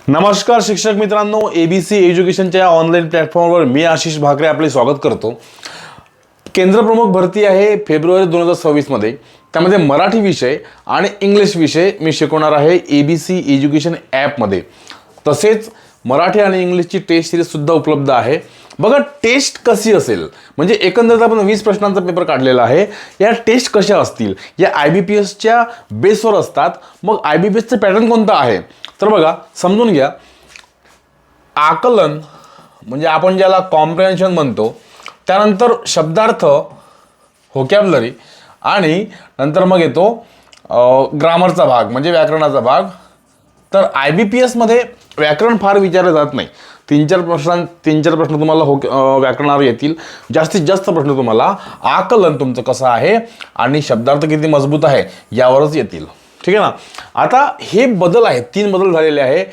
नमस्कार शिक्षक मित्रांनो, ABC एज्युकेशनच्या ऑनलाईन प्लॅटफॉर्मवर मी आशिष भाकरे आपले स्वागत करतो. केंद्रप्रमुख भरती आहे फेब्रुवारी 2026 मध्ये. त्यामध्ये मराठी विषय आणि इंग्लिश विषय मी शिकवणार आहे ABC एज्युकेशन ॲपमध्ये. तसेच मराठी आणि इंग्लिशची टेस्ट सिरीज सुद्धा उपलब्ध आहे. बघा टेस्ट कशी असेल, म्हणजे एकंदरीत आपण 20 प्रश्नांचा पेपर काढलेला आहे. या टेस्ट कशा असतील, या IBPSच्या बेसवर असतात. मग IBPSचं पॅटर्न कोणता आहे तर बघा समजून घ्या. आकलन म्हणजे आपण ज्याला कॉम्प्रिहेन्शन म्हणतो, त्यानंतर शब्दार्थ, व्होकॅब्युलरी आणि नंतर मग येतो ग्रामरचा भाग म्हणजे व्याकरणाचा भाग. तर IBPS मध्ये व्याकरण फार विचारले जात नाही. तीन चार प्रश्न तुम्हाला व्याकरणावर येतील. जास्तीत जास्त प्रश्न तुम्हाला आकलन तुमचं कसं आहे आणि शब्दार्थ किती मजबूत आहे यावरच येतील. ठीक आहे ना. आता हे बदल आहेत, 3 बदल झालेले आहे.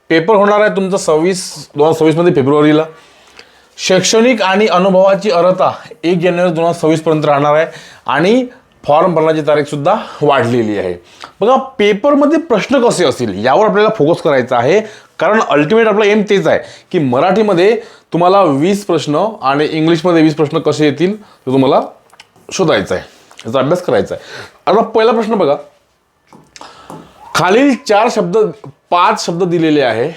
पेपर होणार आहे तुमचं 2026 मध्ये फेब्रुवारीला. शैक्षणिक आणि अनुभवाची अर्हता 1 जानेवारी 2026 पर्यंत राहणार आहे आणि फॉर्म भरण्याची तारीख सुद्धा वाढलेली आहे. बघा पेपरमध्ये प्रश्न कसे असतील यावर आपल्याला फोकस करायचा आहे, कारण अल्टिमेट आपला एम तेच आहे की मराठीमध्ये तुम्हाला 20 प्रश्न आणि इंग्लिशमध्ये 20 प्रश्न कसे येतील ते तुम्हाला शोधायचं आहे, याचा अभ्यास करायचा आहे. आता पहिला प्रश्न बघा, खालील 5 शब्द दिलेले आहे,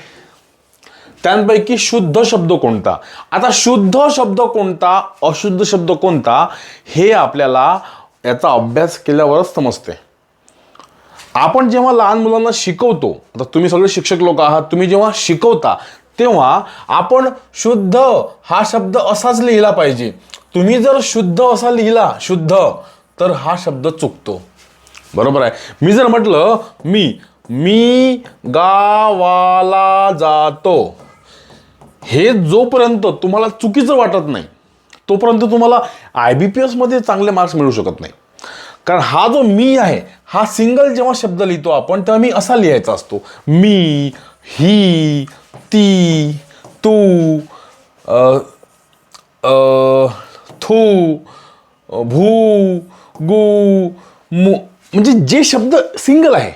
त्यांपैकी शुद्ध शब्द कोणता. आता शुद्ध शब्द कोणता, अशुद्ध शब्द कोणता हे आपल्याला याचा अभ्यास केल्यावरच समजते. आपण जेव्हा लहान मुलांना शिकवतो, आता तुम्ही सगळे शिक्षक लोक आहात, तुम्ही जेव्हा शिकवता तेव्हा आपण शुद्ध हा शब्द असाच लिहिला पाहिजे. तुम्ही जर शुद्ध असा लिहिला शुद्ध, तर हा शब्द चुकतो. बरोबर आहे. मी जर म्हटलं मी गावाला जातो, हे जोपर्यंत तुम्हाला चुकीचं वाटत नाही तोपर्यंत तुम्हाला IBPS मध्ये चांगले मार्क्स मिळू शकत नाही. कारण हा जो मी आहे हा सिंगल जेव्हा शब्द लिहितो आपण तेव्हा मी असा लिहायचा असतो. मी, ही, ती, तू, थू, भू, गु, मु, म्हणजे जे शब्द सिंगल आहे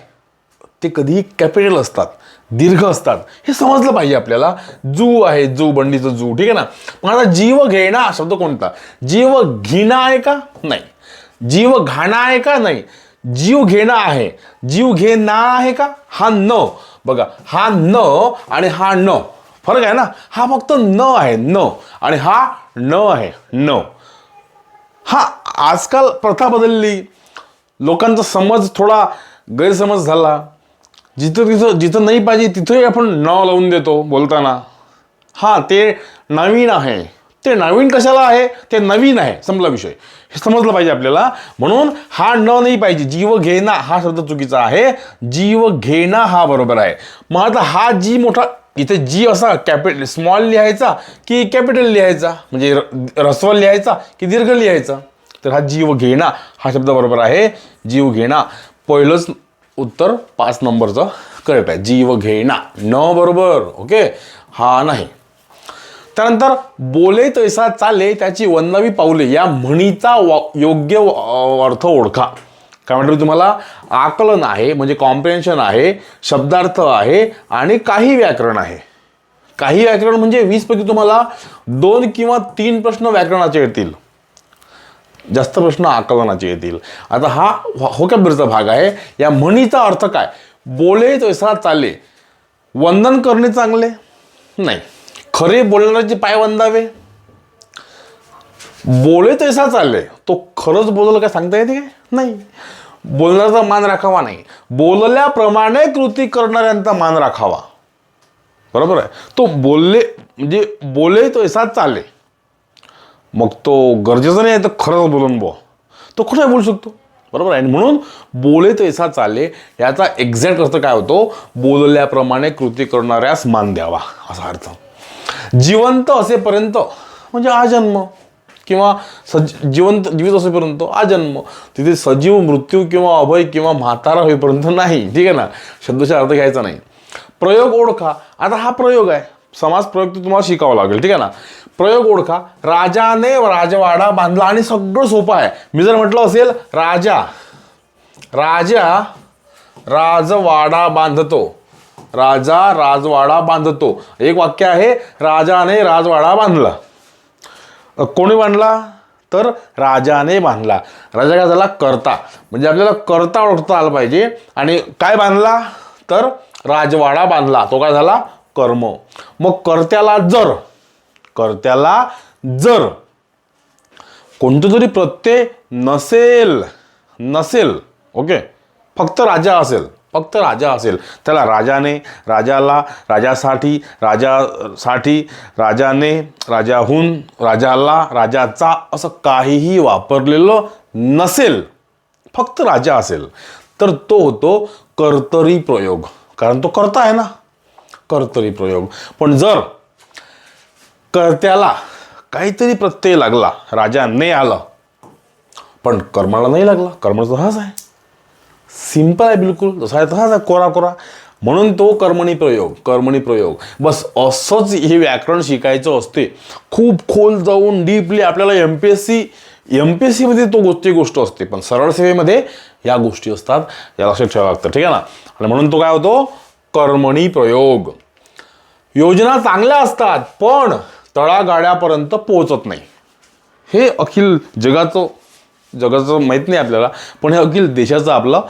ते कधीही कॅपिटल असतात, दीर्घ असतात, हे समजलं पाहिजे आपल्याला. जू आहे, जू बंडीचं जू. ठीक आहे ना. मग आता जीव घेणा शब्द कोणता. जीव घेणा आहे का नाही. जीव घाणा आहे का नाही. जीव घेणा आहे. जीव घेणा आहे का. हा न. बघा हा न आणि हा न फरक आहे ना. हा फक्त न आहे, न, आणि हा न आहे, न. हा आजकाल प्रथा बदलली, लोकांचा समज थोडा गैरसमज झाला. जिथं नाही पाहिजे तिथंही आपण नाव लावून देतो बोलताना. हां ते नवीन आहे. ते नवीन कशाला आहे, ते नवीन आहे, संपला विषय. हे समजलं पाहिजे आपल्याला. म्हणून हा न नाही पाहिजे. जीव घेणा हा शब्द चुकीचा आहे. जीव घेणा हा बरोबर आहे. मग आता हा जी मोठा, इथे जी असा कॅपिटल स्मॉल लिहायचा की कॅपिटल लिहायचा, म्हणजे ऱ्हस्व लिहायचा की दीर्घ लिहायचा. तर हा जीव घेणा हा शब्द बरोबर आहे. जीव घेणा पहिलंच उत्तर 5 नंबरचं करेक्ट आहे. जीव घेणा न बरोबर. ओके, हा नाही. त्यानंतर बोले तैसा चाले त्याची वंदावी पाऊले या म्हणीचा योग्य अर्थ ओळखा. काय म्हणतो तुम्हाला. आकलन आहे म्हणजे कॉम्प्रिहेन्शन आहे, शब्दार्थ आहे आणि काही व्याकरण आहे. काही व्याकरण म्हणजे 20 पैकी तुम्हाला 2 किंवा 3 प्रश्न व्याकरणाचे येतील, जास्त प्रश्न आकलनाचे येतील. आता हा व्होकॅब्युलरीचा भाग आहे. या म्हणीचा अर्थ काय. बोले तैसा चाले, वंदन करणे चांगले नाही, खरे बोलणाऱ्याचे पाय वंदावे. बोले तैसा चालले, तो खरंच बोललं काय सांगता येते काय नाही. बोलण्याचा मान राखावा नाही, बोलल्याप्रमाणे कृती करणाऱ्यांचा मान राखावा. बरोबर आहे. तो बोलले म्हणजे बोले तैसा चालले, मग तो गरजेचं नाही आहे तर खरंच बोलून तो कुठे बोलू शकतो. बरोबर आहे. म्हणून बोले तैसा चाले याचा एक्झॅक्ट अर्थ काय होतो. बोलल्याप्रमाणे कृती करणाऱ्यास मान द्यावा असा अर्थ. जिवंत असेपर्यंत म्हणजे आजन्म, किंवा जीवित असेपर्यंत आजन्म. तिथे सजीव, मृत्यू किंवा अभय किंवा म्हातारा होईपर्यंत नाही. ठीक आहे ना. शब्दाचा अर्थ घ्यायचा नाही. प्रयोग ओळखा. आता हा प्रयोग आहे, समास प्रयोग तुम्हाला शिकावा लागेल. ठीक आहे ना. प्रयोग ओळखा. राजाने राजवाडा बांधला, आणि सगळं सोपं आहे. मी जर म्हटलं असेल राजा राजवाडा बांधतो, राजा राजवाडा बांधतो. एक वाक्य आहे, राजाने राजवाडा बांधला. कोणी बांधला? तर राजाने बांधला. राजा काय झाला? कर्ता. म्हणजे आपल्याला कर्ता ओळखता आला पाहिजे. आणि काय बांधला? तर राजवाडा बांधला. तो काय झाला? कर्म. मग कर्त्याला जर कोणतं तरी प्रत्यय नसेल, ओके, फक्त राजा असेल, त्याला राजाने, राजाला, राजासाठी, राजाने, राजाहून, राजाला, राजाचा असं काहीही वापरलेलं नसेल, फक्त राजा असेल, तर तो होतो कर्तरी प्रयोग. कारण तो कर्ता आहे ना, कर्तरी प्रयोग. पण जर कर्त्याला काहीतरी प्रत्यय लागला, राजाने आलं, पण कर्माला नाही लागला, कर्म तसाच आहे, सिंपल आहे, बिलकुल जसा आहे तसाच आहे, कोरा. म्हणून तो कर्मणी प्रयोग. बस असंच हे व्याकरण शिकायचं असते. खूप खोल जाऊन डीपली आपल्याला एमपीएससी मध्ये गोष्ट असते, पण सरळ सेवेमध्ये या गोष्टी असतात, या लक्षात ठेवावं लागतं. ठीक आहे ना. आणि म्हणून तो काय होतो? कर्मणी प्रयोग. योजना चांगल्या असतात पण तळागाळ्यापर्यंत पोहोचत नाही. हे अखिल जगाचं माहीत नाही आपल्याला, पण हे अखिल देशाचं आपलं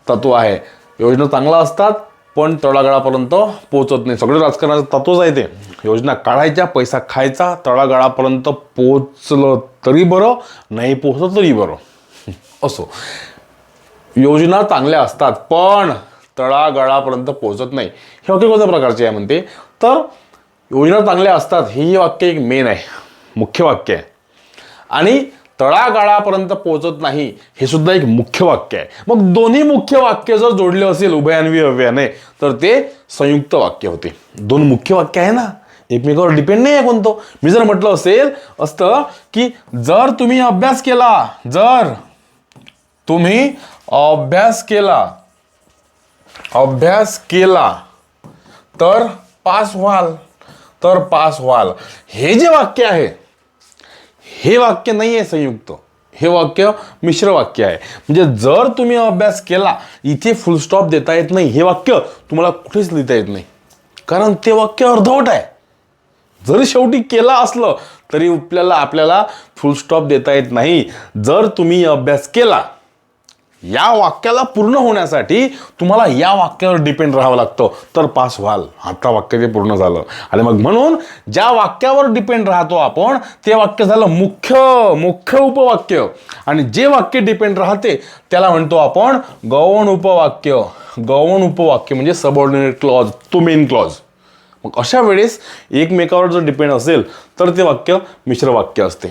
तत्व आहे. योजना चांगल्या असतात पण तळागाळापर्यंत पोहोचत नाही. सगळं राजकारणाचं तत्वच आहे ते. योजना काढायच्या, पैसा खायचा, तळागाळापर्यंत पोहोचलं तरी बरं, नाही पोहोचलं तरी बरं. असो, योजना चांगल्या असतात पण तळागाळापर्यंत पोहोचत नाही. हे वाक्य कोणत्या प्रकारचे आहे म्हणते? तर योजना चांगल्या असतात हे वाक्य एक मेन आहे, मुख्य वाक्य आहे. आणि तळागाळापर्यंत पोहोचत नाही हे सुद्धा एक मुख्य वाक्य आहे. मग दोन्ही मुख्य वाक्य जर जोडले असेल उभयान्वी अव्ययाने तर ते संयुक्त वाक्य होते. दोन मुख्य वाक्य आहे ना, एकमेकावर डिपेंड नाही आहे कोणतं. मी जर म्हटलं असतं की जर तुम्ही अभ्यास केला तर पास व्हाल, हे जे वाक्य आहे हे वाक्य नाही आहे संयुक्त, हे वाक्य मिश्र वाक्य आहे. म्हणजे जर तुम्ही अभ्यास केला, इथे फुल स्टॉप देता येत नाही. हे वाक्य तुम्हाला कुठेच लिहिता येत नाही, कारण ते वाक्य अर्धवट आहे. जरी शेवटी केला असलं तरी आपल्याला फुल स्टॉप देता येत नाही. जर तुम्ही अभ्यास केला, या वाक्याला पूर्ण होण्यासाठी तुम्हाला या वाक्यावर डिपेंड राहावं लागतं, तर पास व्हाल. आता वाक्य ते पूर्ण झालं. आणि मग म्हणून ज्या वाक्यावर डिपेंड राहतो आपण ते वाक्य झालं मुख्य उपवाक्य. आणि जे वाक्य डिपेंड राहते त्याला म्हणतो आपण गौण उपवाक्य. म्हणजे सबऑर्डिनेट क्लॉज, तो मेन क्लॉज. मग अशा वेळेस एकमेकावर जर डिपेंड असेल तर ते वाक्य मिश्र वाक्य असते.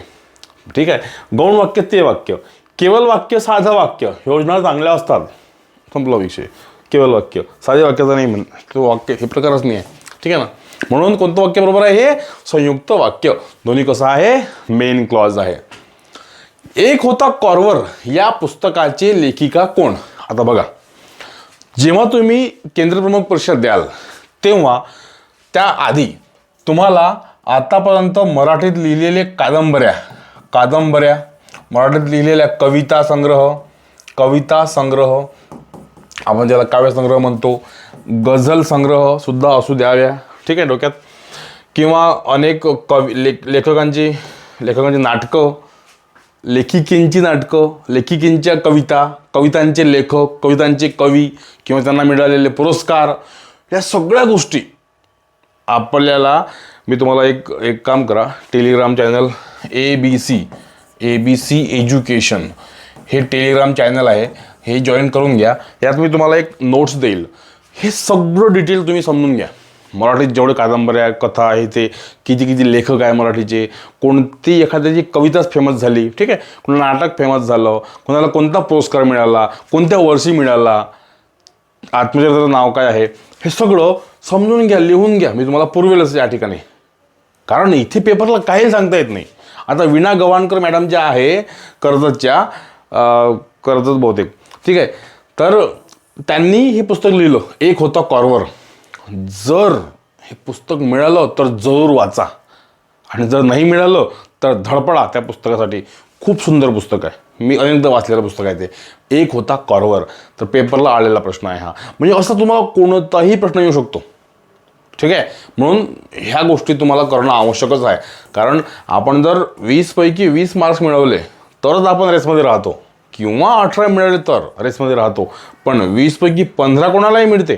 ठीक आहे. गौण वाक्य ते वाक्य. केवळ वाक्य, साधं वाक्य, योजना चांगल्या असतात, संपला विषय. केवळ वाक्य, साधे वाक्याचा नाही तो वाक्य, हे प्रकारच नाही आहे. ठीक आहे ना. म्हणून कोणतं वाक्य बरोबर आहे? हे संयुक्त वाक्य. दोन्ही कसं आहे? मेन क्लॉज आहे. एक होता कॉर्वर या पुस्तकाची लेखिका कोण? आता बघा, जेव्हा तुम्ही केंद्रप्रमुख परीक्षा द्याल तेव्हा त्याआधी तुम्हाला आतापर्यंत मराठीत लिहिलेले कादंबऱ्या, मराठीत लिहिलेल्या कविता संग्रह, आपण ज्याला काव्यसंग्रह म्हणतो, गझल संग्रह सुद्धा असू द्याव्या. ठीक आहे, डोक्यात. किंवा अनेक लेखकांची नाटकं, लेखिकेंची नाटकं, लेखिकेंच्या कवितांचे लेखक, कवितांचे कवी किंवा त्यांना मिळालेले पुरस्कार, या सगळ्या गोष्टी आपल्याला, मी तुम्हाला एक काम करा, टेलिग्राम चॅनल ABC एज्युकेशन हे टेलिग्राम चॅनल आहे, हे जॉईन करून घ्या. यात मी तुम्हाला एक नोट्स देईल. हे सगळं डिटेल तुम्ही समजून घ्या. मराठीत जेवढे कादंबऱ्या, कथा आहे, ते किती लेखक आहे मराठीचे, कोणती एखाद्याची कविताच फेमस झाली, ठीक आहे, कोणाला नाटक फेमस झालं, कोणाला कोणता पुरस्कार मिळाला, कोणत्या वर्षी मिळाला, आत्मचरित्राचं नाव काय आहे, हे सगळं समजून घ्या, लिहून घ्या. मी तुम्हाला पुरवेलच या ठिकाणी, कारण इथे पेपरला काही सांगता येत नाही. आता वीणा गवाणकर मॅडम ज्या आहे कर्जत बहुतेक, ठीक आहे, तर त्यांनी हे पुस्तक लिहिलं, एक होता कॉर्वर. जर हे पुस्तक मिळालं तर जरूर वाचा, आणि जर नाही मिळालं तर धडपडा त्या पुस्तकासाठी. खूप सुंदर पुस्तक आहे. मी अनेकदा वाचलेलं पुस्तक आहे ते. एक होता कॉर्वर. तर पेपरला आलेला प्रश्न आहे हा. म्हणजे असा तुम्हाला कोणताही प्रश्न येऊ शकतो. ठीक आहे. म्हणून ह्या गोष्टी तुम्हाला करणं आवश्यकच आहे. कारण आपण जर 20 पैकी 20 मार्क्स मिळवले तरच आपण रेसमध्ये राहतो, किंवा 18 मिळाले तर रेसमध्ये राहतो. पण 20 पैकी 15 कोणालाही मिळते.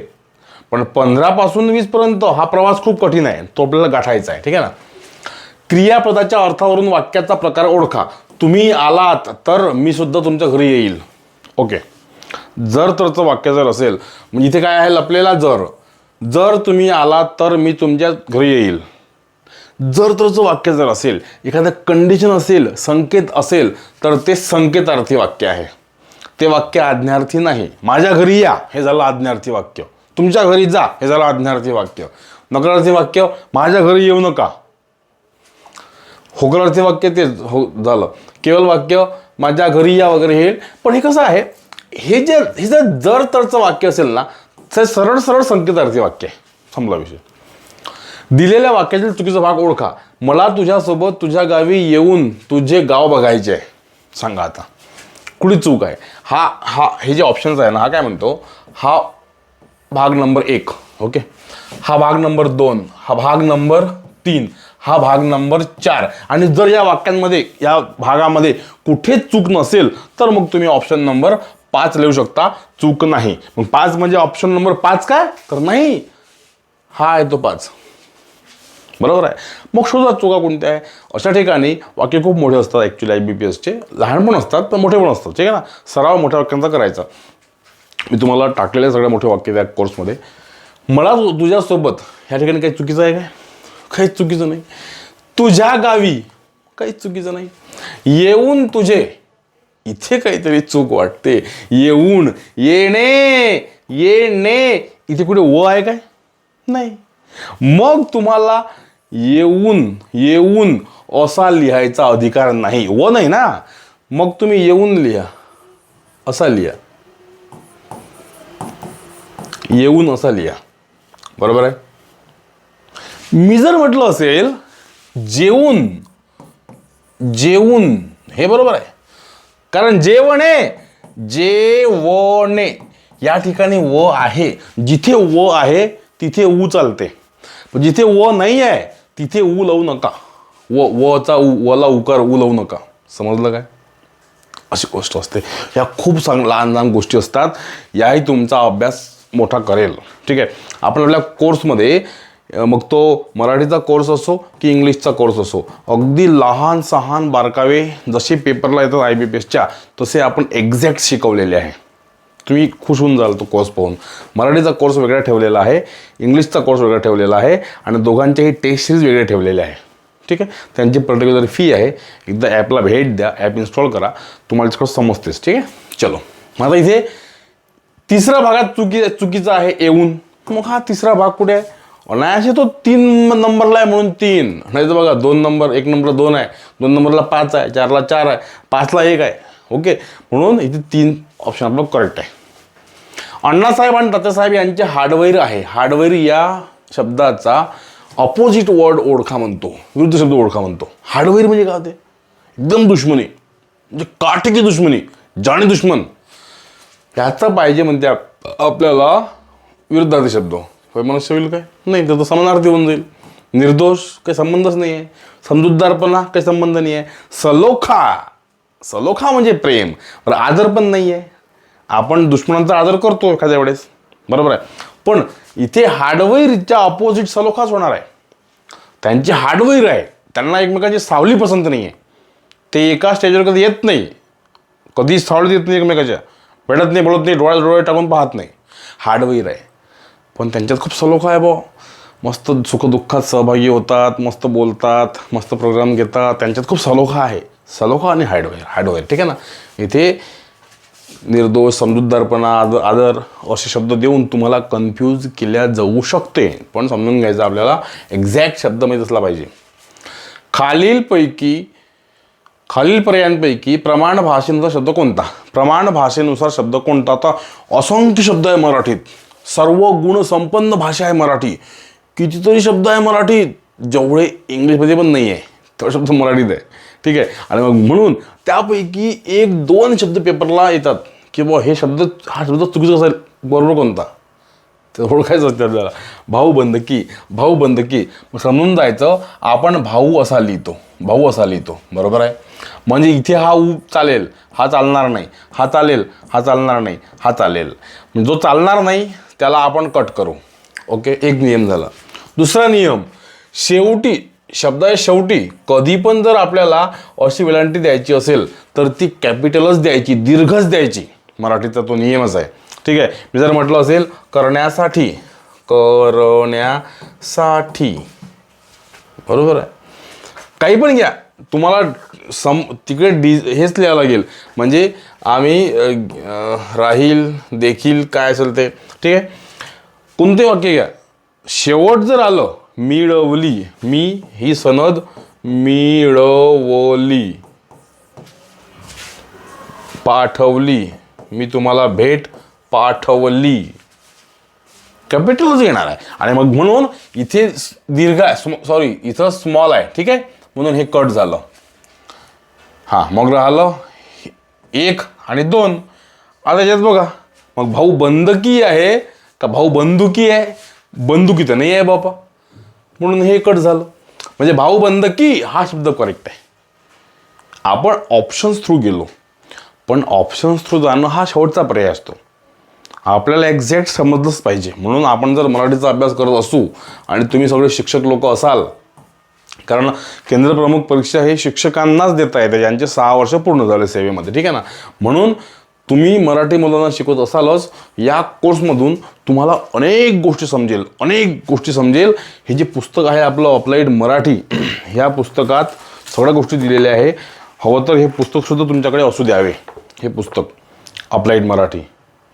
पण 15 पासून 20 पर्यंत हा प्रवास खूप कठीण आहे, तो आपल्याला गाठायचा आहे. ठीक आहे ना. क्रियापदाच्या अर्थावरून वाक्याचा प्रकार ओळखा. तुम्ही आलात तर मी सुद्धा तुमच्या घरी येईल. ओके. जर तरचं वाक्य जर असेल, म्हणजे इथे काय आहे लपलेला जर. जर तुम्ही आलात तर मी तुमच्या घरी येईल. जर तरचं वाक्य जर असेल, एखादं कंडिशन असेल, संकेत असेल, तर ते संकेतार्थी वाक्य आहे. ते वाक्य आज्ञार्थी नाही. माझ्या घरी या हे झालं आज्ञार्थी वाक्य. तुमच्या घरी जा हे झालं आज्ञार्थी वाक्य. नकारार्थी वाक्य माझ्या घरी येऊ नका. होकारार्थी वाक्य ते हो झालं. केवळ वाक्य माझ्या घरी या वगैरे हे. पण हे कसं आहे, हे जर जर तरचं वाक्य असेल ना, ते सरळ सरळ संकेतार्थी वाक्य आहे. संपला विषय. दिलेल्या वाक्यातील चुकीचा भाग ओळखा. मला तुझ्यासोबत तुझ्या गावी येऊन तुझे गाव बघायचे आहे. सांगा आता कुठली चूक आहे. हे जे ऑप्शन्स आहे ना, हा काय म्हणतो, हा भाग नंबर 1. ओके. हा भाग नंबर 2. हा भाग नंबर 3. हा भाग नंबर 4. आणि जर या वाक्यांमध्ये, या भागामध्ये कुठेच चूक नसेल तर मग तुम्ही ऑप्शन नंबर 5 लिहू शकता. चूक नाही. मग 5 म्हणजे ऑप्शन नंबर 5 काय, तर नाही, हा आहे तो 5. बरोबर आहे. मग शोधा चुका कोणत्या आहे. अशा ठिकाणी वाक्य खूप मोठे असतात ॲक्च्युली. IBPSचे लहान पण असतात पण मोठे पण असतात. ठीक आहे ना. सराव मोठ्या वाक्यांचा करायचा. मी तुम्हाला टाकलेले सगळे मोठे वाक्य त्या कोर्समध्ये. मला तुझ्यासोबत ह्या ठिकाणी काही चुकीचं आहे काय, काहीच चुकीचं नाही. तुझ्या गावी काहीच चुकीचं नाही. येऊन तुझे, इथे काहीतरी चूक वाटते. येऊन, येणे, येणे, इथे कुठे व आहे काय, नाही. मग तुम्हाला येऊन असा लिहायचा अधिकार नाही. व नाही ना, मग तुम्ही येऊन लिहा, असा लिहा. येऊन असा लिहा. बरोबर आहे. मी जर म्हटलं असेल जेवून, जेवून, हे बरोबर आहे. कारण जेवणे, जेवणे या ठिकाणी व आहे. जिथे व आहे तिथे ऊ चालते. पण जिथे व नाही आहे तिथे ऊ लावू नका. वचा वला उकार ऊ लावू नका. समजलं काय. अशी गोष्ट असते. ह्या खूप लहान लहान गोष्टी असतात. याही तुमचा अभ्यास मोठा करेल. ठीक आहे. आपण आपल्या कोर्समध्ये, मग तो मराठीचा कोर्स असो की इंग्लिशचा कोर्स असो, अगदी लहान सहान बारकावे जसे पेपरला येतात IBPSच्या, तसे आपण एक्झॅक्ट शिकवलेले आहे. तुम्ही खुश होऊन जाल तो कोर्स पाहून. मराठीचा कोर्स वेगळा ठेवलेला आहे, इंग्लिशचा कोर्स वेगळा ठेवलेला आहे, आणि दोघांचेही टेस्ट सिरीज वेगळे ठेवलेले आहे. ठीक आहे. त्यांची पर्टिक्युलर फी आहे. एकदा ॲपला भेट द्या, ॲप इन्स्टॉल करा, तुम्हाला तिकडं समजतेच. ठीक आहे. चलो, मग आता इथे तिसऱ्या भागात चुकीचा आहे येऊन. मग हा तिसरा भाग कुठे आहे. अनायासे तो 3 नंबरला आहे म्हणून 3. नाही तर बघा 2 नंबर, 1 नंबरला 2 आहे, 2 नंबरला 5 आहे, 4ला 4 आहे, 5ला 1 आहे. ओके. म्हणून इथे 3 ऑप्शन आपलं करेक्ट आहे. अण्णासाहेब आणि तात्यासाहेब यांचे हार्डवेअर आहे. हार्डवेअर या शब्दाचा ऑपोजिट वर्ड ओळखा म्हणतो, विरुद्ध शब्द ओळखा म्हणतो. हार्डवेअर म्हणजे काय होते, एकदम दुश्मनी, म्हणजे काटेकी दुश्मनी, जाणी दुश्मन. ह्याचा पाहिजे म्हणते आपल्याला विरुद्धार्थी शब्द. मनुष्य होईल काय, नाही, तर समानार्थी होऊन जाईल. निर्दोष काही संबंधच नाही आहे. समजूतदारपणा काही संबंध नाही आहे. सलोखा, सलोखा म्हणजे प्रेम. बरं, आदर पण नाही आहे. आपण दुश्मनांचा आदर करतो एखाद्या वेळेस, बरोबर आहे. पण इथे हार्डवेअरच्या अपोजिट सलोखाच होणार आहे. त्यांचे हार्डवेअर आहे, त्यांना एकमेकांची सावली पसंत नाही आहे. ते एका स्टेजवर कधी येत नाही, कधी सावली देत नाही एकमेकाच्या, भेटत नाही, बोलत नाही, डोळ्यात डोळे टाकून पाहत नाही. हार्डवेअर आहे. पण त्यांच्यात खूप सलोखा आहे बा. मस्त सुखदुःखात सहभागी होतात, मस्त बोलतात, मस्त प्रोग्राम घेतात. त्यांच्यात खूप सलोखा आहे. सलोखा आणि हार्डवेअर. ठीक आहे ना. इथे निर्दोष, समजूतदारपणा, आदर असे शब्द देऊन तुम्हाला कन्फ्यूज केल्या जाऊ शकते. पण समजून घ्यायचं आपल्याला, एक्झॅक्ट शब्द माहीत असला पाहिजे. खालील पर्यायांपैकी प्रमाण भाषेनुसार शब्द कोणता. प्रमाण भाषेनुसार शब्द कोणता. आता असंख्य शब्द आहे मराठीत. सर्व गुण संपन्न भाषा आहे मराठी. कितीतरी शब्द आहे मराठीत, जेवढे इंग्लिशमध्ये पण नाही आहे तेवढे शब्द मराठीत आहे. ठीक आहे. आणि मग म्हणून त्यापैकी 1-2 शब्द पेपरला येतात की बुवा हा शब्द चुकीचा असेल, बरोबर कोणता ते ओळखायचं असतं आपल्याला. भाऊबंदकी, भाऊबंदकी मग समजून जायचं आपण भाऊ असा लिहितो, बरोबर आहे. म्हणजे इथे हा ऊ चालेल, हा चालणार नाही, हा चालेल, हा चालणार नाही, हा चालेल. जो चालणार नाही त्याला आपण कट करू. ओके, एक नियम झाला. दुसरा नियम, शेवटी शब्दाच्या शेवटी कधी पण जर आपल्याला अशी वेलांटी द्यायची असेल तर ती कॅपिटलच द्यायची, दीर्घच द्यायची. मराठीचा तो नियमच आहे. ठीक आहे. मी जर म्हटलं असेल करण्यासाठी, बरोबर आहे. काही पण घ्या, तुम्हाला तिकडे हेच लिहावं लागेल. म्हणजे आम्ही राहील, देखील, काय असेल ते. ठीक आहे. कोणते वाक्य घ्या, शेवट जर आलं मिळवली, मी ही सनद मिळवली, पाठवली, मी तुम्हाला भेट पाठवली, कॅपिटलच येणार आहे. आणि मग म्हणून इथे दीर्घ आहे, इथं स्मॉल आहे. ठीक आहे, म्हणून हे कट झालं. हां, मग राहिलं 1 आणि 2. आता याच्यात बघा, मग भाऊ बंदकी आहे का भाऊ बंदुकी आहे? बंदुकी तर नाही आहे बापा, म्हणून हे कट झालं. म्हणजे भाऊ बंदकी हा शब्द करेक्ट आहे. आपण ऑप्शन्स थ्रू गेलो, पण ऑप्शन्स थ्रू जाणं हा शेवटचा पर्याय असतो. आपल्याला एक्झॅक्ट समजलंच पाहिजे. म्हणून आपण जर मराठीचा अभ्यास करत असू आणि तुम्ही सगळे शिक्षक लोक असाल, कारण केंद्र प्रमुख परीक्षा हे शिक्षकांनाच देता येते ज्यांचे 6 वर्ष पूर्ण झाले सेवेमध्ये. ठीक आहे ना. म्हणून तुम्ही मराठी मुलांना शिकवत असालच, या कोर्समधून तुम्हाला अनेक गोष्टी समजेल. हे जे पुस्तक आहे आपलं अप्लाइड मराठी, ह्या पुस्तकात सगळ्या गोष्टी दिलेल्या आहे. हवं तर हे पुस्तकसुद्धा तुमच्याकडे असू द्यावे. हे पुस्तक अप्लाइड मराठी,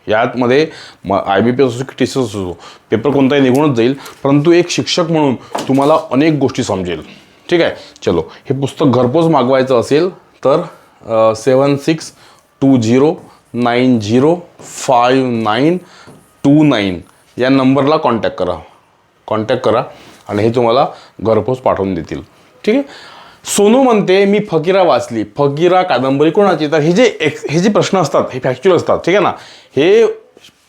यामध्ये IBPS असो की TCS असो, पेपर कोणताही निघूनच जाईल, परंतु एक शिक्षक म्हणून तुम्हाला अनेक गोष्टी समजेल. ठीक आहे. चलो, हे पुस्तक घरपोच मागवायचं असेल तर 7620905929 या नंबरला कॉन्टॅक्ट करा आणि हे तुम्हाला घरपोच पाठवून देतील. ठीक आहे. सोनू म्हणते मी फकीरा वाचली. फकीरा कादंबरी कोणाची? तर हे जे प्रश्न असतात हे फॅक्च्युअल असतात. ठीक आहे ना. हे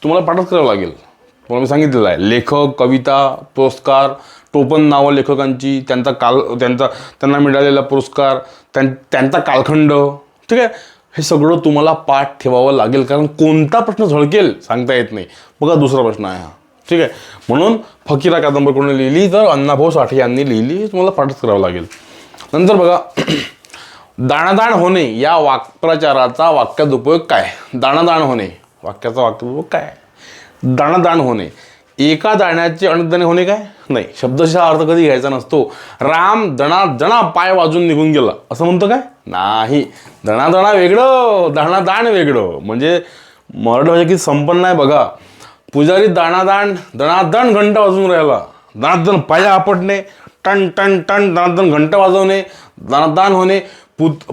तुम्हाला पाठच करावं लागेल. तुम्हाला मी सांगितलेलं आहे. लेखक, कविता, पुरस्कार, टोपण नावं लेखकांची, त्यांना मिळालेला पुरस्कार, त्यांचा कालखंड. ठीक आहे. हे सगळं तुम्हाला पाठ ठेवावं लागेल, कारण कोणता प्रश्न झळकेल सांगता येत नाही. बघा, दुसरा प्रश्न आहे हा. ठीक आहे. म्हणून फकीरा कादंबरी कोणी लिहिली? तर अण्णाभाऊ साठे यांनी लिहिली. हे तुम्हाला पाठच करावं लागेल. नंतर बघा, दाणादाण होणे या वाक्प्रचाराचा वाक्यात उपयोग काय? दाणादाण होणे वाक्याचा उपयोग काय? दाणादाण होणे, एका दाण्याचे अनेक दाणे होणे काय? नाही, शब्दशः अर्थ कधी घ्यायचा नसतो. राम दणा पाय वाजून निघून गेला असं म्हणतो काय? नाही. दणा वेगळं, दाणादाण वेगळं. म्हणजे मराठी भाषा किती संपन्न आहे बघा. पुजारी दणादण घंटा वाजवून राहिला. दणादण पाया आपटणे, टन टन टन दणादण घंटा वाजवणे, दानादान होणे.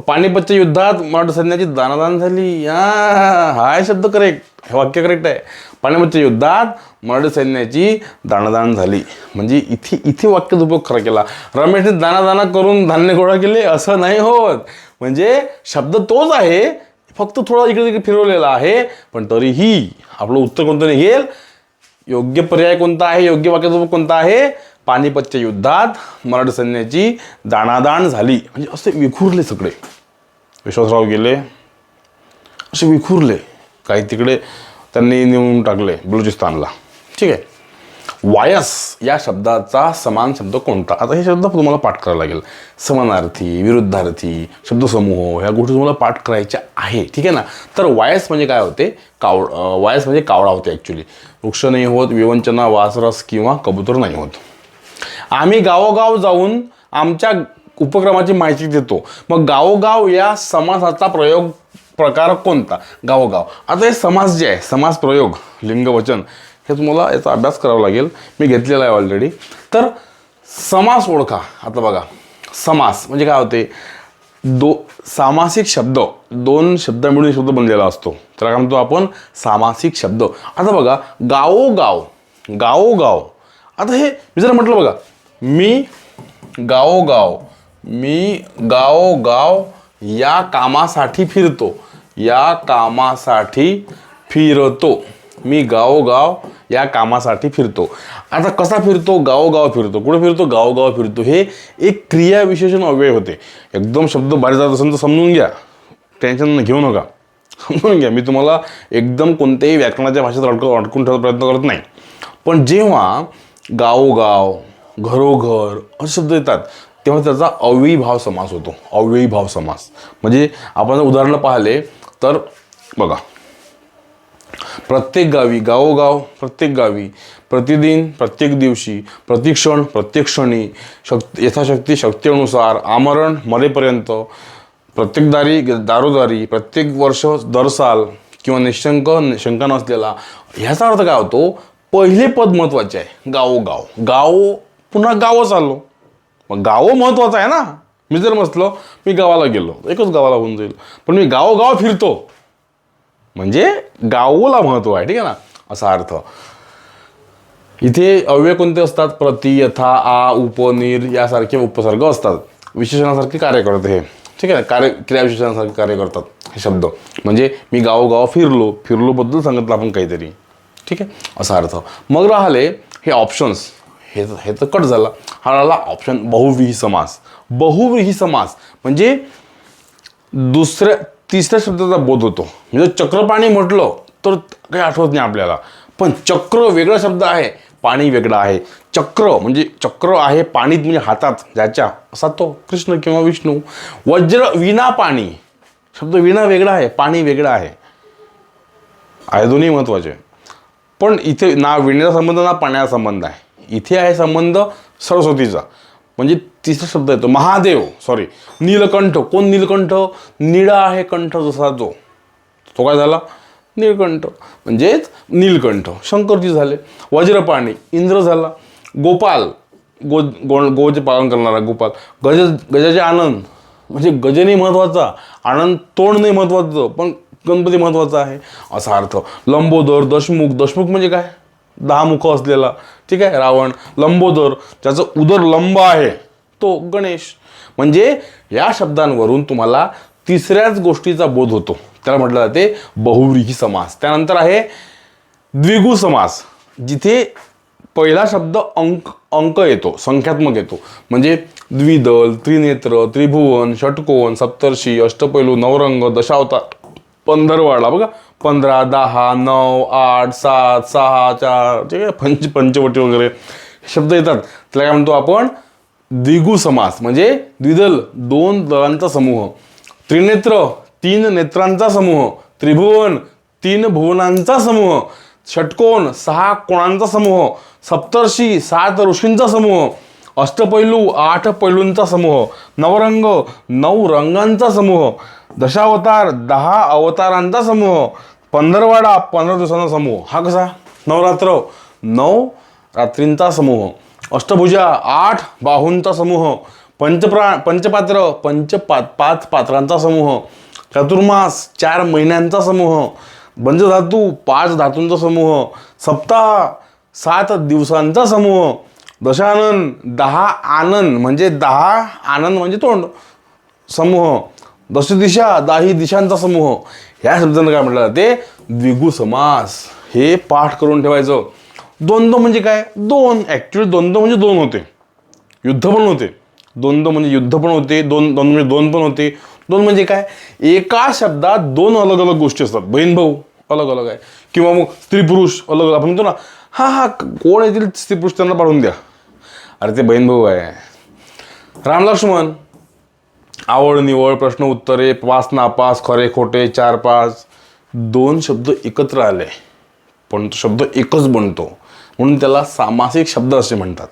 पानिपतच्या युद्धात मराठी सैन्याची दानादान झाली. हा शब्द करेक्ट, हे वाक्य करेक्ट आहे. पानिपतच्या युद्धात मराठी सैन्याची दानादान झाली. म्हणजे इथे वाक्याचा उपयोग खरा केला. रमेशने दानादाना करून धान्य गोळा केले असं नाही होत. म्हणजे शब्द तोच आहे, फक्त थोडा इकडे तिकडे फिरवलेला आहे. पण तरीही आपलं उत्तर कोणतं निघेल? योग्य पर्याय कोणता आहे? योग्य वाक्याचा उपयोग कोणता आहे? पानिपतच्या युद्धात मराठी सैन्याची दाणादाण झाली. म्हणजे असे विखुरले सगळे. विश्वासराव गेले, असे विखुरले. काही तिकडे त्यांनी नेऊन टाकले बलुचिस्तानला. ठीक आहे. वायस या शब्दाचा समान शब्द कोणता? आता हे शब्द तुम्हाला पाठ करावा लागेल. समानार्थी, विरुद्धार्थी, शब्दसमूह ह्या गोष्टी तुम्हाला पाठ करायच्या आहे. ठीक आहे ना. तर वायस म्हणजे काय होते? वायस म्हणजे कावळा होते ॲक्च्युली. वृक्ष नाही होत, विवंचना, वासरस किंवा कबूतर नाही होत. आम्ही गावोगाव जाऊन आमच्या उपक्रमाची माहिती देतो. मग गावोगाव या समासाचा प्रकार कोणता? गावोगाव. आता हे समास जे आहे, समास प्रयोग, लिंग वचन, हे तुम्हाला याचा अभ्यास करावा लागेल. मी घेतलेला आहे ऑलरेडी. तर समास ओळखा. आता बघा, समास म्हणजे काय होते? सामासिक शब्द, 2 शब्द मिळून शब्द बनलेला असतो. त्याला काय म्हणतो आपण? सामासिक शब्द. आता बघा, गावोगाव. आता हे मी जर म्हटलं बघा, मी गावोगाव मी गावोगाव या कामासाठी फिरतो. या कामासाठी फिरतो. मी गावोगाव या कामासाठी फिरतो. आता कसा फिरतो? गावोगाव फिरतो. कुठे फिरतो? गावोगाव फिरतो. हे एक क्रियाविशेषण अव्यय होते. एकदम शब्द बाहेर जात असेल तर समजून घ्या, टेन्शन घेऊ नका, समजून घ्या. मी तुम्हाला एकदम कोणत्याही व्याकरणाच्या भाषेत अडकून ठेवायचा प्रयत्न करत नाही. पण जेव्हा गावोगाव, घरोघर असे शब्द येतात तेव्हा त्याचा अव्ययीभाव समास होतो. अव्ययीभाव समास म्हणजे आपण उदाहरणं पाहिले तर बघा, प्रत्येक गावी, गावोगाव, प्रत्येक गावी, प्रतिदिन, प्रत्येक दिवशी, प्रतिक्षण, प्रत्येक क्षणी, यथाशक्ती, शक्तीनुसार, आमरण, मरेपर्यंत, प्रत्येक दारोदारी, प्रत्येक वर्ष, दर साल किंवा शंका नसलेला. ह्याचा अर्थ काय होतो? पहिले पद महत्वाचे आहे. गावोगाव. गाव पुन्हा गावच आलो. मग गाव महत्वाचं आहे ना. मी जर म्हटलं मी गावाला गेलो, एकच गावाला होऊन जाईल. पण मी गावोगाव फिरतो म्हणजे गावोला महत्व आहे. ठीक आहे ना, असा अर्थ. इथे अव्यय कोणते असतात? प्रति, यथा, आ, उप, निर यासारखे उपसर्ग असतात. विशेषणासारखे कार्य करतात हे. ठीक आहे ना, क्रियाविशेषणासारखे कार्य करतात हे शब्द. म्हणजे मी गावोगाव फिरलो, फिरलोबद्दल सांगितलं आपण काहीतरी. ठीक आहे, असा अर्थ. मग राहिले हे ऑप्शन्स. हे तर कट झाला. हा राहिला ऑप्शन बहुव्रीही समास. बहुव्रीही समास म्हणजे तिसऱ्या शब्दाचा बोध होतो. म्हणजे चक्रपाणी म्हटलं तर काही आठवत नाही आपल्याला, पण चक्र वेगळा शब्द आहे, पाणी वेगळा आहे. चक्र म्हणजे चक्र आहे पाणीत, म्हणजे हातात ज्याच्या, असा तो कृष्ण किंवा विष्णू. वज्र, विना पाणी. शब्द विना वेगळा आहे, पाणी वेगळा आहे. दोन्ही महत्वाचे. पण इथे ना विण्याचा संबंध ना पाण्याचा संबंध आहे. इथे आहे संबंध सरस्वतीचा. म्हणजे तिसरा शब्द येतो महादेव. सॉरी, नीलकंठ. कोण नीलकंठ? निळा आहे कंठ जसा तो काय झाला? नीलकंठ. म्हणजेच नीलकंठ शंकरजी झाले. वज्रपाणी इंद्र झाला. गोपाल, गोचे पालन करणारा गोपाल. गजाचे आनंद म्हणजे गजने महत्वाचा, आनंद तोंड नाही महत्वाचं, पण गणपती महत्वाचा आहे, असा अर्थ. लंबोदर, दशमुख. दशमुख म्हणजे काय? 10 मुख असलेला. ठीक आहे, रावण. लंबोदर, ज्याचं उदर लंब आहे, तो गणेश. म्हणजे या शब्दांवरून तुम्हाला तिसऱ्याच गोष्टीचा बोध होतो. त्याला म्हटलं जाते बहुव्रीही समास. त्यानंतर आहे द्विगु समास, जिथे पहिला शब्द अंक येतो, संख्यात्मक येतो. म्हणजे द्विदल, त्रिनेत्र, त्रिभुवन, षटकोन, सप्तर्षी, अष्टपैलू, नवरंग, दशावतार, पंधरवाडा. बघा, 15, 10, 9, 8, 7, 6, 4, ठीक आहे, पंचवटी वगैरे शब्द येतात. त्याला काय म्हणतो आपण? द्विगु समास. म्हणजे द्विदल 2 दलांचा समूह, त्रिनेत्र 3 नेत्रांचा समूह, त्रिभुवन 3 भुवनांचा समूह, षटकोन 6 कोणांचा समूह, सप्तर्षी 7 ऋषींचा समूह, अष्टपैलू 8 पैलूंचा समूह, नवरंग 9 रंगांचा समूह, दशावतार 10 अवतारांचा समूह, पंधरवाडा 15 दिवसांचा समूह. हा कसा? नवरात्र 9 रात्रींचा समूह, अष्टभुजा 8 बाहूंचा समूह, पंचपात्र 5 पात्रांचा समूह, चातुर्मास 4 महिन्यांचा समूह, पंचधातू 5 धातूंचा समूह, सप्ताह 7 दिवसांचा समूह, दशानन 10 आनंद म्हणजे 10 आनंद म्हणजे तोंड समूह, दशदिशा 10 दिशांचा समूह. ह्या शब्दांना काय म्हटलं जाते? द्विगु समास. हे पाठ करून ठेवायचं. द्वंद्व म्हणजे काय? 2. ॲक्च्युअली द्वंद्व म्हणजे 2 होते, युद्ध पण होते. द्वंद्व म्हणजे युद्ध पण होते, द्वंद्व म्हणजे 2 पण होते. 2 म्हणजे काय? एका शब्दात 2 अलग अलग गोष्टी असतात. बहीण भाऊ अलग अलग आहे, किंवा मग स्त्री पुरुष अलग अलग. आपण म्हणतो ना, हा कोण येतील स्त्री पुरुष त्यांना पाठवून द्या, अरे ते बहीण भाऊ आहे. राम लक्ष्मण, आवड निवड, प्रश्न उत्तरे, पास नापास, खरे खोटे, 4-5. 2 शब्द एकत्र आले पण तो शब्द एकच बनतो, म्हणून त्याला सामासिक शब्द असे म्हणतात.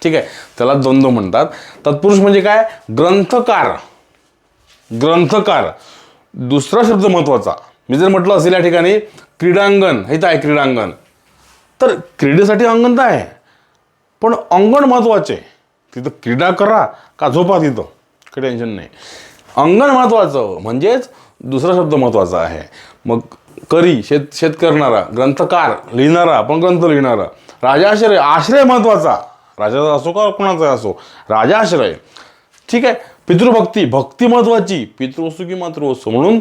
ठीक आहे, त्याला द्वंद्व म्हणतात. तत्पुरुष म्हणजे काय? ग्रंथकार. ग्रंथकार. दुसरा शब्द महत्वाचा. मी जर म्हटलं असेल या ठिकाणी क्रीडांगण, हे तर आहे क्रीडांगण, तर क्रीडेसाठी अंगण तर आहे, पण अंगण महत्वाचे. तिथं क्रीडा करा का झोपा, तिथं काही टेन्शन नाही. अंगण महत्वाचं, म्हणजेच दुसरा शब्द महत्वाचा आहे. मग करी शेत करणारा, ग्रंथकार लिहिणारा, पण ग्रंथ लिहिणारा. राजाश्रय, आश्रय महत्वाचा, राजाचा असो का कोणाचा असो, राजाश्रय. ठीक आहे. पितृभक्ती, भक्ती महत्वाची, पितृवस्तू की मातृवस्तू, म्हणून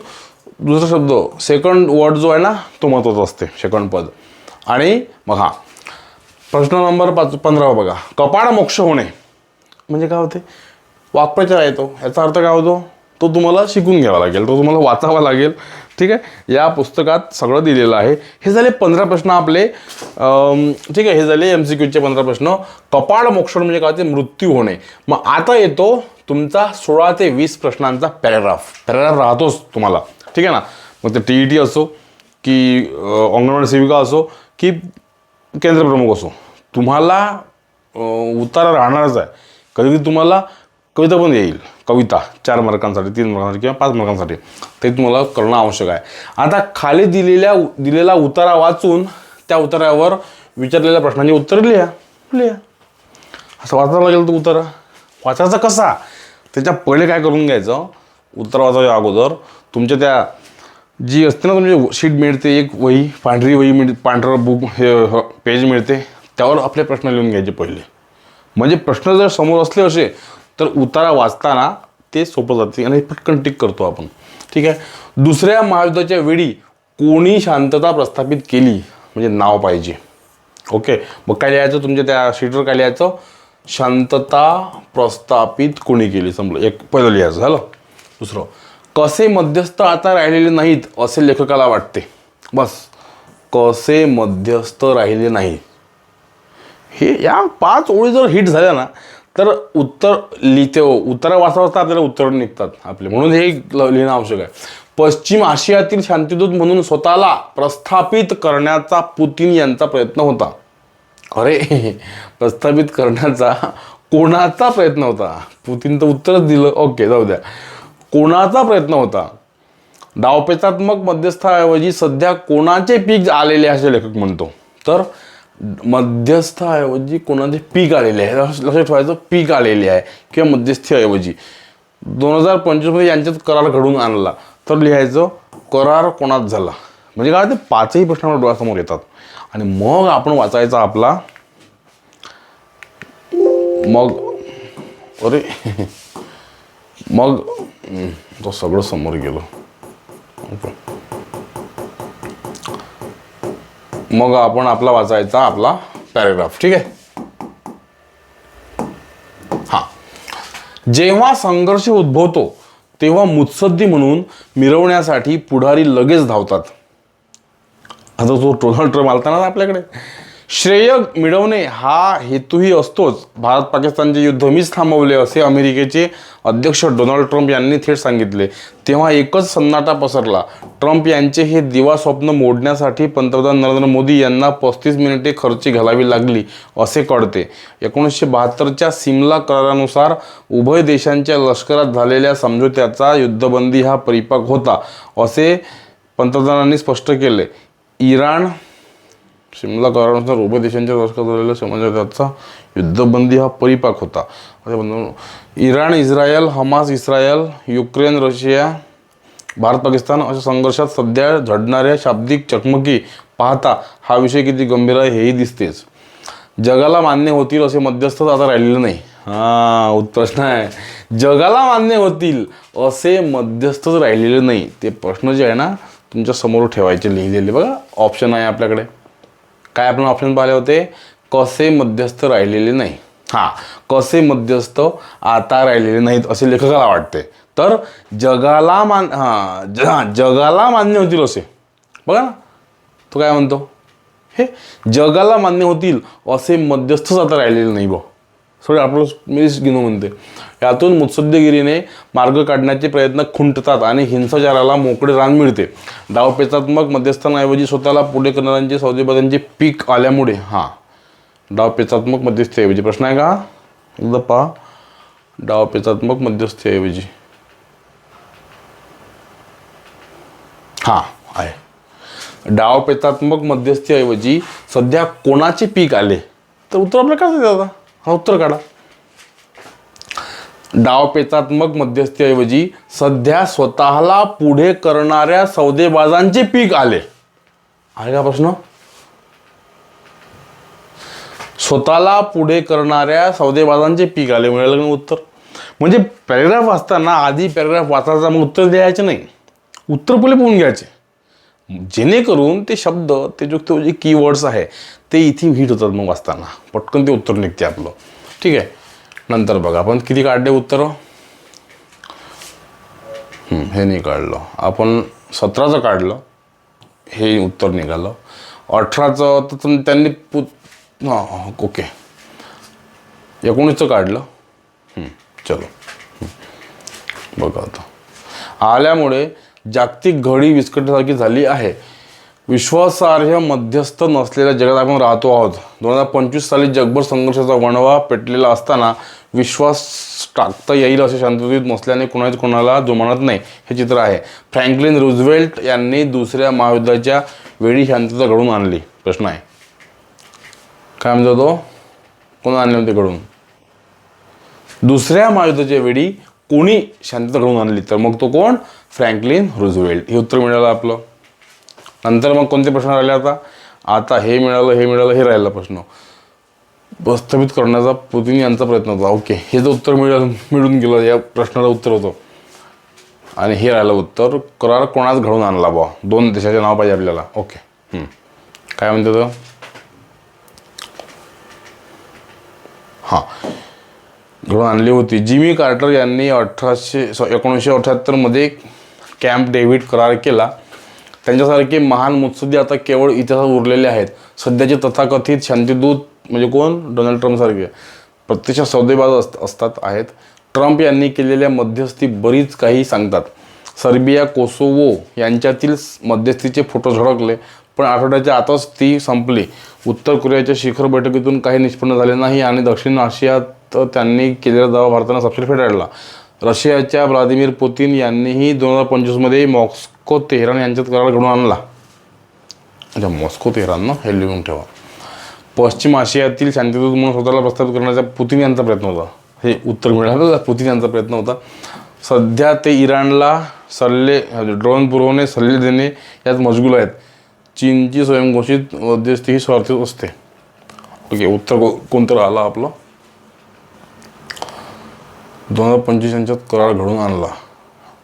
दुसरा शब्द सेकंड वर्ड जो आहे ना तो महत्वाचा असते, सेकंड पद. आणि मग हा प्रश्न नंबर 15 बघा. कपाळ मोक्ष होणे म्हणजे काय होते? वाक्प्रचार आहे तो. याचा अर्थ काय होतो? तो तुम्हाला शिकून घ्यावा लागेल, तो तुम्हाला वाचावा लागेल. ठीक आहे. या पुस्तकात सगळं दिलेलं आहे. हे झाले 15 प्रश्न आपले. ठीक आहे, हे झाले MCQचे 15 प्रश्न. कपाळ मोक्ष म्हणजे काय होते? मृत्यू होणे. मग आता येतो तुमचा 16 ते 20 प्रश्नांचा पॅराग्राफ राहतोच तुम्हाला. ठीक आहे ना. मग ते TET असो की अंगणवाडी सेविका असो की केंद्रप्रमुख असो, तुम्हाला उत्तर राहणारच आहे. कधी तुम्हाला कविता पण येईल, कविता 4 मार्कांसाठी, 3 मार्कांसाठी किंवा 5 मार्कांसाठी, ते तुम्हाला करणं आवश्यक आहे. आता खाली दिलेला उतारा वाचून त्या उतारावर विचारलेल्या प्रश्नांची उत्तर लिहा. असं वाचायला लागेल. तो उतारा वाचायचा कसा? त्याच्या पहिले काय करून घ्यायचं? उत्तर वाचायच्या अगोदर तुमच्या त्या जी असते ना तुमची शीट मिळते, एक वही, पांढरी वही मिळते, पांढरं बुक हे पेज मिळते, त्यावर आपले प्रश्न लिहून घ्यायचे पहिले. म्हणजे प्रश्न जर समोर असले असे तर उतारा वाचताना ते सोपं जाते आणि पटकन टिक करतो आपण. ठीक आहे. दुसऱ्या महायुद्धाच्या वेळी कोणी शांतता प्रस्थापित केली म्हणजे नाव पाहिजे. ओके. मग काय लिहायचं तुमच्या त्या शीटवर? काय लिहायचं? शांतता प्रस्थापित कोणी केली, संपलं. एक पहिलं लिहायचं झालं. दुसरं, कसे मध्यस्थ आता राहिलेले नाहीत असे लेखकाला वाटते. बस, कसे मध्यस्थ राहिले नाही, हे या 5 ओळी जर हिट झाल्या ना तर उत्तर लिहिते. उत्तर वाचता वाचता आपल्याला उत्तर निघतात आपले, म्हणून हे लिहिणं आवश्यक आहे. पश्चिम आशियातील शांतिदूत म्हणून स्वतःला प्रस्थापित करण्याचा पुतीन यांचा प्रयत्न होता. अरे, प्रस्थापित करण्याचा कोणाचा प्रयत्न होता? पुतीन तर उत्तरच दिलं. ओके, जाऊ द्या. कोणाचा प्रयत्न होता? डावपेचात्मक मध्यस्थाऐवजी सध्या कोणाचे पीक आलेले असे लेखक म्हणतो. तर मध्यस्थाऐवजी कोणाचे पीक आलेले आहे, लक्षात ठेवायचं. पीक आलेले आहे किंवा मध्यस्थीऐवजी 2025 मध्ये यांच्यात करार घडून आणला, तर लिहायचं करार कोणात झाला. म्हणजे काय ते 5ही प्रश्न डोळ्यासमोर येतात. आणि मग आपण वाचायचा आपला. मग तो सगळं समोर गेलो. मग आपण आपला वाचायचा आपला पॅराग्राफ. ठीक आहे. हा, जेव्हा संघर्ष उद्भवतो तेव्हा मुत्सद्दी म्हणून मिरवण्यासाठी पुढारी लगेच धावतात. आता तो डोनाल्ड ट्रम्प आलता ना आपल्याकडे. श्रेय मिळवणे हा हेतूही असतोच. भारत पाकिस्तानचे युद्ध मीच थांबवले असे अमेरिकेचे अध्यक्ष डोनाल्ड ट्रम्प यांनी थेट सांगितले. तेव्हा एकच सन्नाटा पसरला. ट्रम्प यांचे हे दिवा स्वप्न मोडण्यासाठी पंतप्रधान नरेंद्र मोदी यांना 35 मिनिटे खर्ची घालावी लागली असे कळते. 1972च्या सिमला करारानुसार उभय देशांच्या लष्करात झालेल्या समझोत्याचा युद्धबंदी हा परिपाक होता असे पंतप्रधानांनी स्पष्ट केले. शिमला करारानुसार उभय देशांच्या लष्करात झालेल्या समझोत्याचा युद्धबंदी हा परिपाक होता. Iran, Israel, Hamas, Israel, Ukraine, Russia, Bharat Pakistan अशा संघर्षात सध्या झडणाऱ्या शाब्दिक चकमकी पाहता हा विषय किती गंभीर आहे हेही दिसतेच. जगाला मान्य होतील असे मध्यस्थ आता राहिलेले नाही. प्रश्न आहे, जगाला मान्य होतील असे मध्यस्थच राहिलेले नाही. ते प्रश्न जे आहे ना तुमच्या समोर ठेवायचे लिहिलेले. बघा, ऑप्शन आहे आपल्याकडे. काय आपण ऑप्शन पाहिले होते? कसे मध्यस्थ राहिलेले नाही. कसे मध्यस्थ आता राहिलेले नाहीत असे लेखकाला वाटते. तर जगाला जगाला मान्य होतील असे. बघा ना, तो काय म्हणतो? हे जगाला मान्य होतील असे मध्यस्थच आता राहिलेले नाही. सॉरी, आपण मीच गिनो म्हणते. यातून मुत्सद्देगिरीने मार्ग काढण्याचे प्रयत्न खुंटतात आणि हिंसाचाराला मोकळे रान मिळते. डावपेचात्मक मध्यस्थांऐवजी स्वतःला पुढे करणाऱ्यांचे सौदेबाजांचे पीक आल्यामुळे. डावपेचात्मक मध्यस्थीऐवजी प्रश्न आहे का? एकदा पहा. डावपेचात्मक मध्यस्थीऐवजी आहे. डावपेचात्मक मध्यस्थीऐवजी सध्या कोणाचे पीक आले? तर उत्तर आपल्याला काय द्यायचं? उत्तर काढा. डावपेचात्मक मध्यस्थीऐवजी सध्या स्वतःला पुढे करणाऱ्या सौदेबाजांचे पीक आले. आहे का प्रश्न? स्वतःला पुढे करणाऱ्या सौदेबाजांचे पीक आले मिळालं का उत्तर? म्हणजे पॅरेग्राफ वाचताना आधी पॅरेग्राफ वाचायचा, मग उत्तर द्यायचे नाही, उत्तर पहिले पोहून घ्यायचे, जेणेकरून ते शब्द ते जे कीवर्ड्स आहे ते इथे हिट होतात, मग वाचताना पटकन ते उत्तर निघते आपलं. ठीक आहे. नंतर बघा आपण किती काढले उत्तर, हे नाही काढलं आपण, 17चं काढलं, हे उत्तर निघालं. 18चं तर त्यांनी ओके, 19चं काढलं. चलो बघा आता, आल्यामुळे जागतिक घडी विस्कटण्यासारखी झाली आहे. विश्वासार्ह मध्यस्थ नसलेल्या जगात आपण राहतो आहोत. 2025 साली जगभर संघर्षाचा वणवा पेटलेला असताना विश्वास टाकता येईल असे शांततेत नसल्याने कोणाला जुमानत नाही, हे चित्र आहे. फ्रँकलिन रूझवेल्ट यांनी दुसऱ्या महायुद्धाच्या वेळी शांतता घडवून आणली. प्रश्न आहे काय म्हणतो तो, कोण आणले होते घडवून? दुसऱ्या महायुद्धाच्या वेळी कोणी शांतता घडवून आणली? तर मग तो कोण? Franklin Roosevelt. हे उत्तर मिळालं आपलं. नंतर मग कोणते प्रश्न राहिले आता हे मिळालं, हे राहिला प्रश्न. प्रस्थापित करण्याचा पुतिन यांचा प्रयत्न होता. ओके, हे जर उत्तर मिळून गेलं, या प्रश्नाचं उत्तर होतं. आणि हे राहिलं उत्तर, करार कोणाच घडवून आणला बा, 2 देशाचे नाव पाहिजे आपल्याला. ओके, काय म्हणते तो? हां, घडवून आणली होती. जिमी कार्टर यांनी 1978 मध्ये कॅम्प डेव्हिड करार केला. त्यांच्यासारखे महान मुत्सद्दी आता केवळ इतिहासात उरलेले आहेत. सध्याचे तथाकथित शांतिदूत म्हणजे कोण? डोनाल्ड ट्रम्प सारखे प्रत्यक्षात सौदेबाज आहेत. ट्रम्प यांनी केलेल्या मध्यस्थी बरीच काही सांगतात. सर्बिया कोसोवो यांच्यातील मध्यस्थीचे फोटो झळकले, पण आठवड्याच्या आतच ती संपली. उत्तर कोरियाच्या शिखर बैठकीतून काही निष्पन्न झाले नाही आणि दक्षिण आशियात त्यांनी केलेला दावा भारतानं सपशेल फेटाळला. रशियाच्या व्लादिमीर पुतिन यांनीही 2025 मध्ये मॉस्को तेहरान यांच्यात करार घडवून आणला. अच्छा, मॉस्को तेहरान ना, हे लिहून ठेवा. पश्चिम आशियातील शांतिदूत म्हणून स्वतःला प्रस्थापित करण्याचा पुतिन यांचा प्रयत्न होता. हे उत्तर मिळालं, पुतिन यांचा प्रयत्न होता. सध्या ते इराणला ड्रोन पुरवणे, सल्ले देणे यात मशगूल आहेत. चीनची स्वयंघोषित मध्यस्थी ही स्वार्थीच असते. ओके, उत्तर कोणतं राहिलं आपलं? 2025 यांच्यात करार घडवून आणला.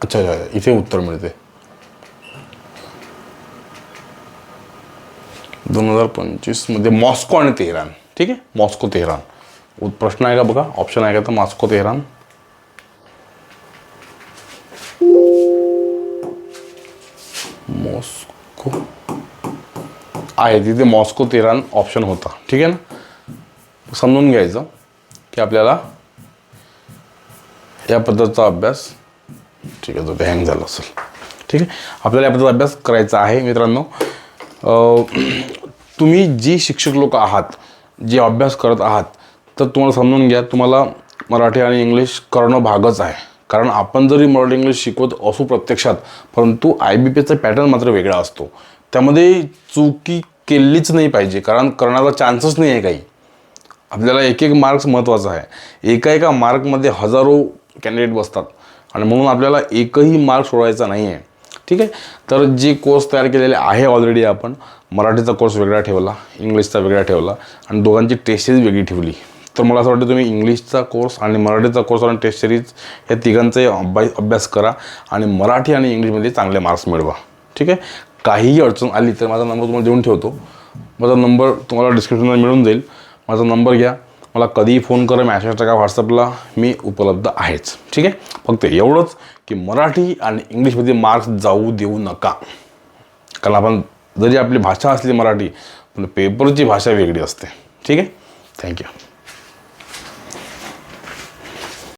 अच्छा, इथे उत्तर मिळते. 2025 मध्ये मॉस्को आणि तेहरान. ठीक आहे, मॉस्को तेहरान. प्रश्न आहे का बघा, ऑप्शन आहे का? तर मॉस्को तेहरान. मॉस्को आहे तिथे, मॉस्को तेहरान ऑप्शन होता. ठीक आहे ना, समजून घ्यायचं की आपल्याला या पद्धतीचा अभ्यास, ठीक आहे, तो हँग झाला असेल. ठीक आहे, आपल्याला या पद्धतीचा अभ्यास करायचा आहे मित्रांनो. तुम्ही जी शिक्षक लोक आहात, जे अभ्यास करत आहात, तर तुम्हाला समजून घ्या, तुम्हाला मराठी आणि इंग्लिश करणं भागच आहे. कारण आपण जरी मराठी इंग्लिश शिकवत असू प्रत्यक्षात, परंतु IBPचा पॅटर्न मात्र वेगळा असतो. त्यामध्ये चुकी केलीच नाही पाहिजे, कारण करण्याचा चान्सच नाही आहे काही. आपल्याला एक मार्क्स महत्त्वाचा आहे. एका मार्कमध्ये हजारो कॅन्डिडेट बसतात आणि म्हणून आपल्याला एकही मार्क सोडायचा नाही आहे. ठीक आहे, तर जे कोर्स तयार केलेले आहे ऑलरेडी, आपण मराठीचा कोर्स वेगळा ठेवला, इंग्लिशचा वेगळा ठेवला आणि दोघांची टेस्ट सिरीज वेगळी ठेवली. तर मला असं वाटतं तुम्ही इंग्लिशचा कोर्स आणि मराठीचा कोर्स आणि टेस्ट सिरीज या तिघांचाही अभ्यास करा आणि मराठी आणि इंग्लिशमध्ये चांगले मार्क्स मिळवा. ठीक आहे, काहीही अडचण आली तर माझा नंबर तुम्हाला देऊन ठेवतो. माझा नंबर तुम्हाला डिस्क्रिप्शनमध्ये मिळून जाईल. माझा नंबर घ्या, मला कधीही फोन करा, मॅसेज टाका व्हॉट्सअपला, मी उपलब्ध आहेच. ठीक आहे, फक्त एवढंच की मराठी आणि इंग्लिशमध्ये मार्क्स जाऊ देऊ नका. कारण आपण जरी आपली भाषा असली मराठी, पण पेपरची भाषा वेगळी असते. ठीक आहे, थँक्यू.